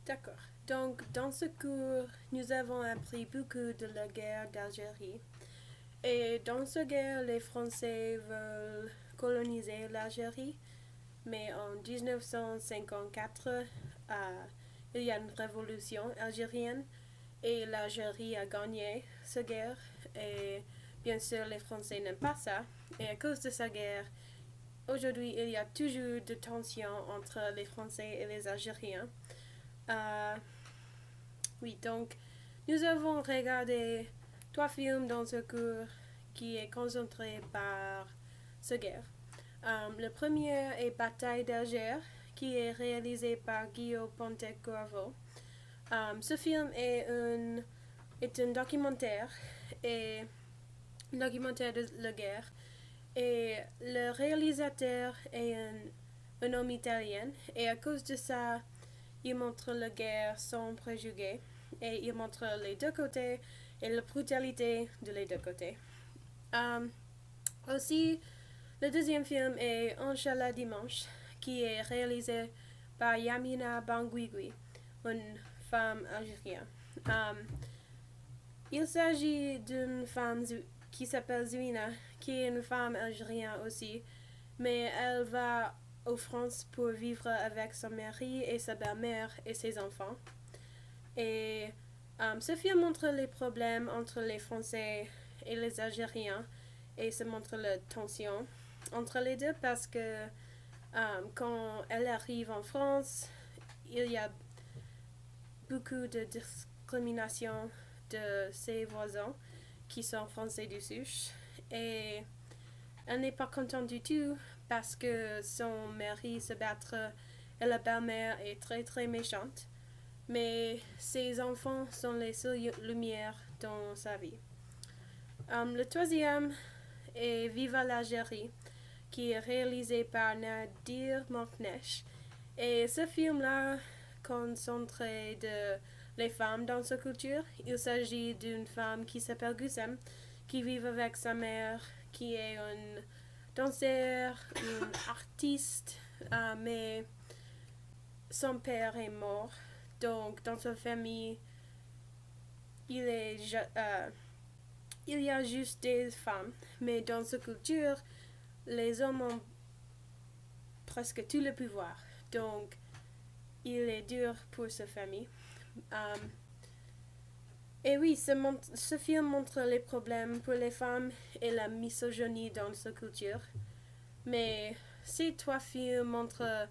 D'accord. Donc, dans ce cours, nous avons appris beaucoup de la guerre d'Algérie. Et dans cette guerre, les Français veulent coloniser l'Algérie. Mais en 1954, il y a une révolution algérienne et l'Algérie a gagné cette guerre. Et bien sûr, les Français n'aiment pas ça. Et à cause de cette guerre, aujourd'hui, il y a toujours de tensions entre les Français et les Algériens. Euh, oui, donc nous avons regardé trois films dans ce cours qui est concentré par cette guerre. Le premier est Bataille d'Alger, qui est réalisé par Guillaume Pontecorvo. Ce film est un documentaire, et, un documentaire de la guerre. Et le réalisateur est un homme italien. Et à cause de ça, il montre la guerre sans préjugés. Et il montre les deux côtés et la brutalité de les deux côtés. Aussi, le deuxième film est Inch'Allah Dimanche, qui est réalisé par Yamina Bangui, une femme algérienne. Um, il s'agit d'une femme qui s'appelle Zouina, qui est une femme algérienne aussi, mais elle va en France pour vivre avec son mari et sa belle-mère et ses enfants. Et ce film montre les problèmes entre les Français et les Algériens et se montre la tension entre les deux parce que quand elle arrive en France, il y a beaucoup de discrimination de ses voisins qui sont français du Sud et elle n'est pas contente du tout parce que son mari se battre et la belle-mère est très très méchante. Mais ses enfants sont les seules lumières dans sa vie. Le troisième est Viva l'Algérie, qui est réalisé par Nadir Moknesh. Et ce film-là concentré de les femmes dans sa culture. Il s'agit d'une femme qui s'appelle Gusem, qui vit avec sa mère, qui est une danseur, une artiste, mais son père est mort. Donc, dans sa famille, il, est, il y a juste des femmes. Mais dans sa culture, les hommes ont presque tout le pouvoir. Donc, il est dur pour sa famille. Um, et oui, ce film montre les problèmes pour les femmes et la misogynie dans sa culture. Mais ces trois films montrent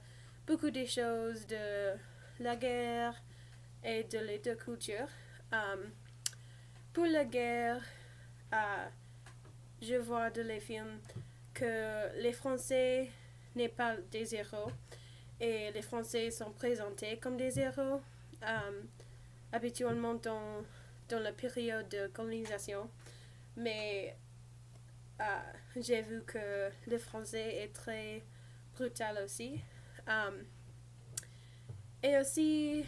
beaucoup de choses de la guerre et de les deux cultures. Pour la guerre, je vois dans les films que les Français n'est pas des héros et les Français sont présentés comme des héros habituellement dans la période de colonisation. Mais j'ai vu que le français est très brutal aussi. Um, et aussi,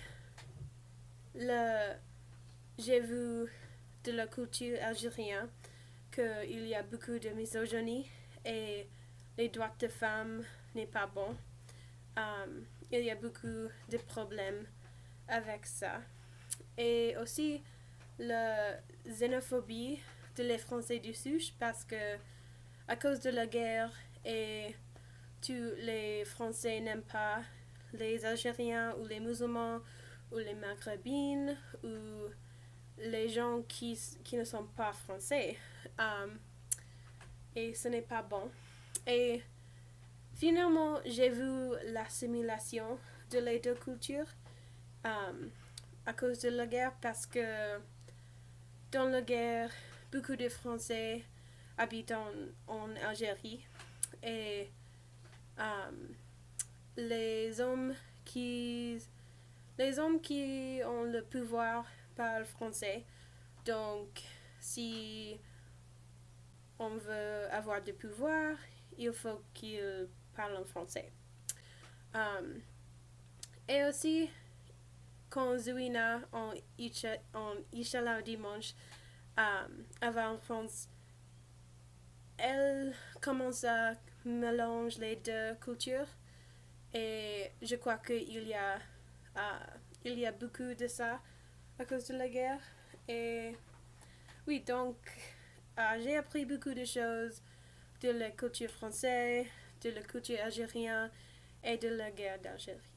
le, j'ai vu de la culture algérienne qu'il y a beaucoup de misogynie et les droits de femmes n'est pas bon. Il y a beaucoup de problèmes avec ça. Et aussi la xénophobie de les Français du Sud parce que à cause de la guerre et tous les Français n'aiment pas les Algériens ou les musulmans ou les maghrébines ou les gens qui ne sont pas français. Et ce n'est pas bon. Et finalement, j'ai vu l'assimilation de les deux cultures à cause de la guerre parce que dans la guerre, beaucoup de Français habitent en Algérie et les hommes qui les hommes qui ont le pouvoir parlent français. Donc, si on veut avoir du pouvoir, il faut qu'ils parlent en français. Um, et aussi, quand Zouina en Inch'Allah dimanche avant en France, elle commence à mélanger les deux cultures et je crois qu'il y a il y a beaucoup de ça à cause de la guerre. Et oui, donc j'ai appris beaucoup de choses de la culture française, de la culture algérienne et de la guerre d'Algérie.